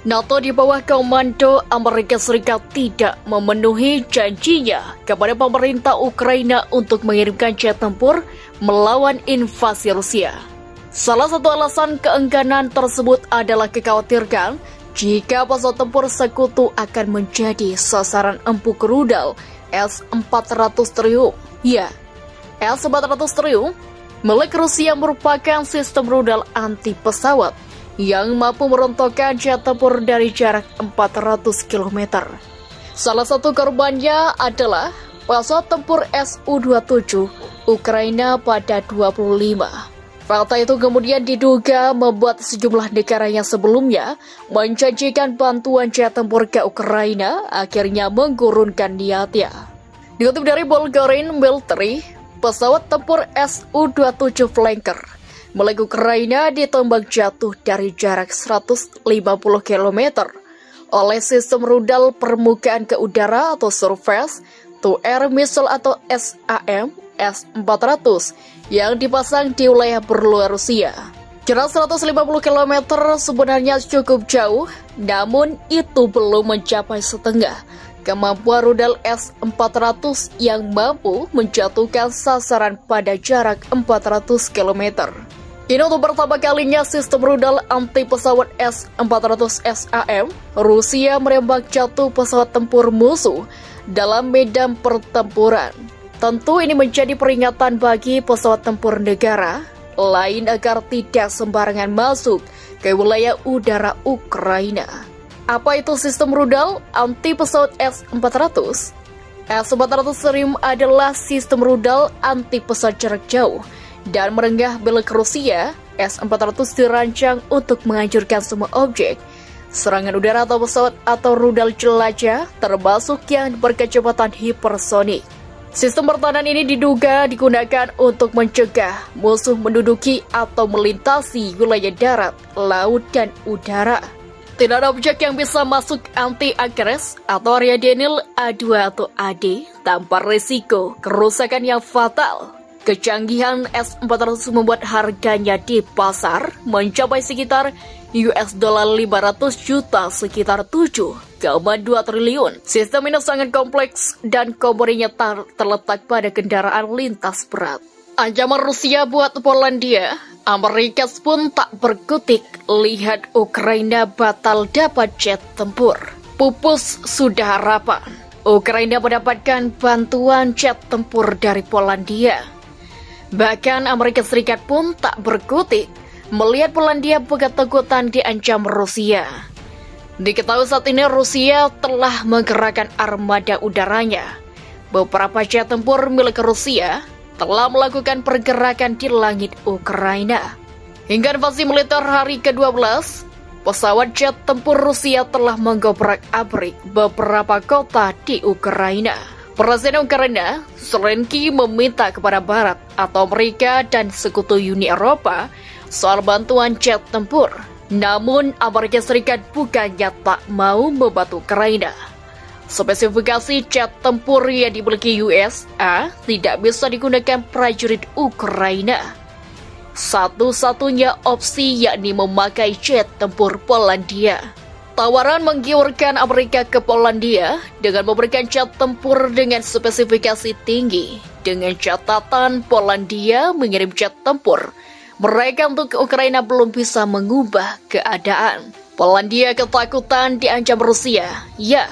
NATO di bawah komando Amerika Serikat tidak memenuhi janjinya kepada pemerintah Ukraina untuk mengirimkan jet tempur melawan invasi Rusia. Salah satu alasan keengganan tersebut adalah kekhawatiran jika pesawat tempur sekutu akan menjadi sasaran empuk rudal S-400 Triumph. Ya, S-400 Triumph milik Rusia merupakan sistem rudal anti pesawat yang mampu merontokkan jet tempur dari jarak 400 km. Salah satu korbannya adalah pesawat tempur Su-27 Ukraina pada 25. Fakta itu kemudian diduga membuat sejumlah negara yang sebelumnya menjanjikan bantuan jet tempur ke Ukraina akhirnya menggurunkan niatnya. Dikutip dari Bulgarian Military, pesawat tempur Su-27 Flanker milik Ukraina ditembak jatuh dari jarak 150 km oleh sistem rudal permukaan ke udara atau Surface to Air Missile atau SAM S-400 yang dipasang di wilayah berluar Rusia. Jarak 150 km sebenarnya cukup jauh, namun itu belum mencapai setengah kemampuan rudal S-400 yang mampu menjatuhkan sasaran pada jarak 400 km. Ini untuk pertama kalinya sistem rudal anti pesawat S-400 SAM Rusia menembak jatuh pesawat tempur musuh dalam medan pertempuran. Tentu ini menjadi peringatan bagi pesawat tempur negara lain agar tidak sembarangan masuk ke wilayah udara Ukraina. Apa itu sistem rudal anti pesawat S-400? S-400 Triumph adalah sistem rudal anti pesawat jarak jauh dan menengah milik Rusia. S-400 dirancang untuk menghancurkan semua objek serangan udara atau pesawat atau rudal jelajah, termasuk yang berkecepatan hipersonik. Sistem pertahanan ini diduga digunakan untuk mencegah musuh menduduki atau melintasi wilayah darat, laut, dan udara. Tidak ada objek yang bisa masuk anti-agres atau area Denial A2 atau AD tanpa risiko kerusakan yang fatal. Kecanggihan S-400 membuat harganya di pasar mencapai sekitar $500 juta, sekitar 7,2 triliun. Sistem ini sangat kompleks dan komponennya terletak pada kendaraan lintas berat. Ancaman Rusia buat Polandia, Amerika pun tak berkutik lihat Ukraina batal dapat jet tempur. Pupus sudah harapan. Ukraina mendapatkan bantuan jet tempur dari Polandia. Bahkan Amerika Serikat pun tak berkutik melihat Polandia ketakutan diancam Rusia. Diketahui saat ini Rusia telah menggerakkan armada udaranya. Beberapa jet tempur milik Rusia telah melakukan pergerakan di langit Ukraina. Hingga invasi militer hari ke-12, pesawat jet tempur Rusia telah menggobrak-abrik beberapa kota di Ukraina. Presiden Ukraina, Zelensky, meminta kepada Barat atau Amerika dan sekutu Uni Eropa soal bantuan jet tempur. Namun, Amerika Serikat bukannya tak mau membantu Ukraina. Spesifikasi jet tempur yang dimiliki USA tidak bisa digunakan prajurit Ukraina. Satu-satunya opsi yakni memakai jet tempur Polandia. Tawaran menggiurkan Amerika ke Polandia dengan memberikan jet tempur dengan spesifikasi tinggi. Dengan catatan Polandia mengirim jet tempur, mereka untuk Ukraina belum bisa mengubah keadaan. Polandia ketakutan diancam Rusia. Ya,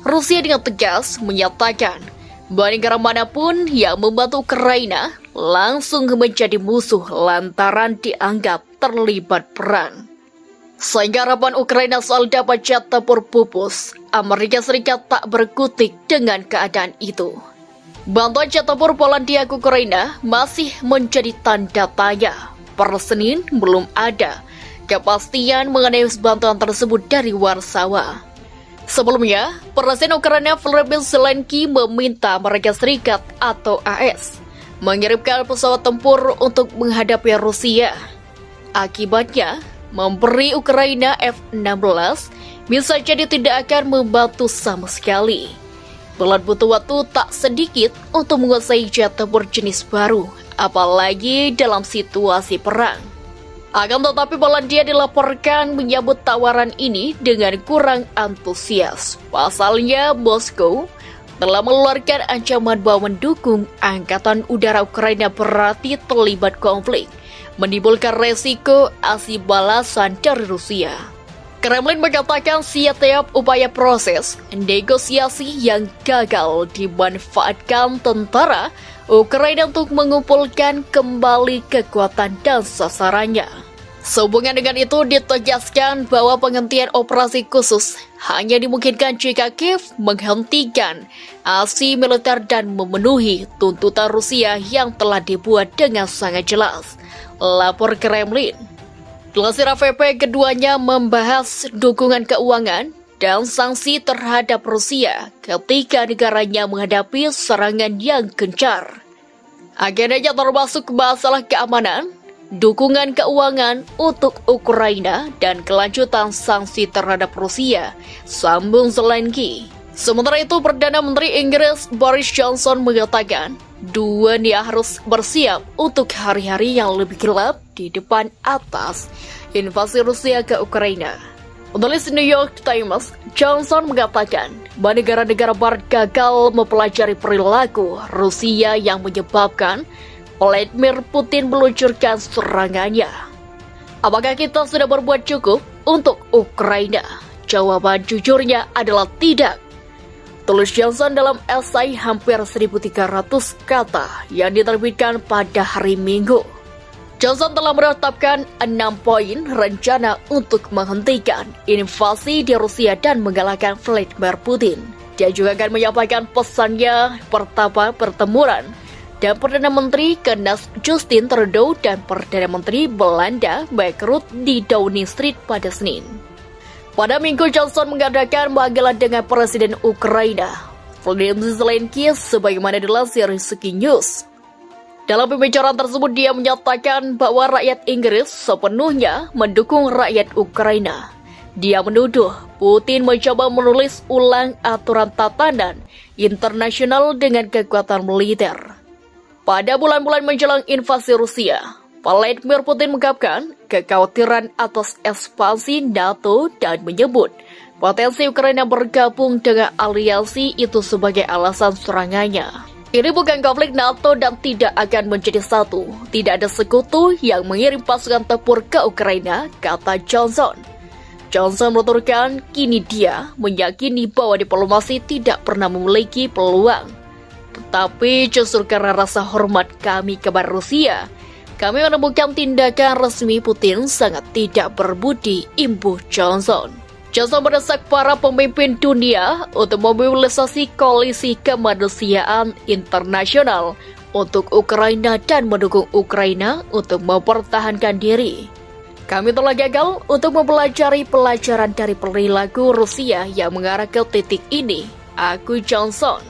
Rusia dengan tegas menyatakan bahwa negara manapun yang membantu Ukraina langsung menjadi musuh lantaran dianggap terlibat perang. Sehingga harapan Ukraina soal dapat jet tempur pupus, Amerika Serikat tak berkutik dengan keadaan itu. Bantuan jet tempur Polandia ke Ukraina masih menjadi tanda tanya. Per Senin belum ada kepastian mengenai bantuan tersebut dari Warsawa. Sebelumnya, Presiden Ukraina Volodymyr Zelensky meminta Amerika Serikat atau AS mengirimkan pesawat tempur untuk menghadapi Rusia. Akibatnya, memberi Ukraina F-16 bisa jadi tidak akan membantu sama sekali. Belum butuh waktu tak sedikit untuk menguasai jet tempur jenis baru, apalagi dalam situasi perang. Akan tetapi Polandia dilaporkan menyambut tawaran ini dengan kurang antusias. Pasalnya, Moskow telah mengeluarkan ancaman bahwa mendukung Angkatan Udara Ukraina berarti terlibat konflik, menimbulkan resiko aksi balasan dari Rusia. Kremlin mengatakan setiap upaya proses negosiasi yang gagal dimanfaatkan tentara Ukraina untuk mengumpulkan kembali kekuatan dan sasarannya. Sehubungan dengan itu ditegaskan bahwa penghentian operasi khusus hanya dimungkinkan jika Kiev menghentikan aksi militer dan memenuhi tuntutan Rusia yang telah dibuat dengan sangat jelas, lapor Kremlin. Dilansir AFP, keduanya membahas dukungan keuangan dan sanksi terhadap Rusia ketika negaranya menghadapi serangan yang gencar. Agendanya termasuk masalah keamanan, dukungan keuangan untuk Ukraina, dan kelanjutan sanksi terhadap Rusia, sambung Zelensky. Sementara itu, Perdana Menteri Inggris Boris Johnson mengatakan dunia harus bersiap untuk hari-hari yang lebih gelap di depan atas invasi Rusia ke Ukraina. Menulis New York Times, Johnson mengatakan bahwa negara-negara barat gagal mempelajari perilaku Rusia yang menyebabkan Vladimir Putin meluncurkan serangannya. Apakah kita sudah berbuat cukup untuk Ukraina? Jawaban jujurnya adalah tidak. Tulis Johnson dalam esai hampir 1.300 kata yang diterbitkan pada hari Minggu. Johnson telah menetapkan 6 poin rencana untuk menghentikan invasi di Rusia dan mengalahkan Vladimir Putin. Dia juga akan menyampaikan pesannya pertama pertemuan dan Perdana Menteri Kenas Justin Trudeau dan Perdana Menteri Belanda Mark Rutte di Downing Street pada Senin. Pada Minggu, Johnson mengadakan panggilan dengan Presiden Ukraina Volodymyr Zelensky sebagaimana dilansir Sky News. Dalam pembicaraan tersebut, dia menyatakan bahwa rakyat Inggris sepenuhnya mendukung rakyat Ukraina. Dia menuduh Putin mencoba menulis ulang aturan tatanan internasional dengan kekuatan militer. Pada bulan-bulan menjelang invasi Rusia, Vladimir Putin mengungkapkan kekhawatiran atas ekspansi NATO dan menyebut potensi Ukraina bergabung dengan aliansi itu sebagai alasan serangannya. Ini bukan konflik NATO dan tidak akan menjadi satu. Tidak ada sekutu yang mengirim pasukan tempur ke Ukraina, kata Johnson. Johnson menuturkan kini dia meyakini bahwa diplomasi tidak pernah memiliki peluang. Tetapi justru karena rasa hormat kami kepada Rusia, kami menemukan tindakan resmi Putin sangat tidak berbudi, imbuh Johnson. Johnson mendesak para pemimpin dunia untuk memobilisasi koalisi kemanusiaan internasional untuk Ukraina dan mendukung Ukraina untuk mempertahankan diri. Kami telah gagal untuk mempelajari pelajaran dari perilaku Rusia yang mengarah ke titik ini, aku Johnson.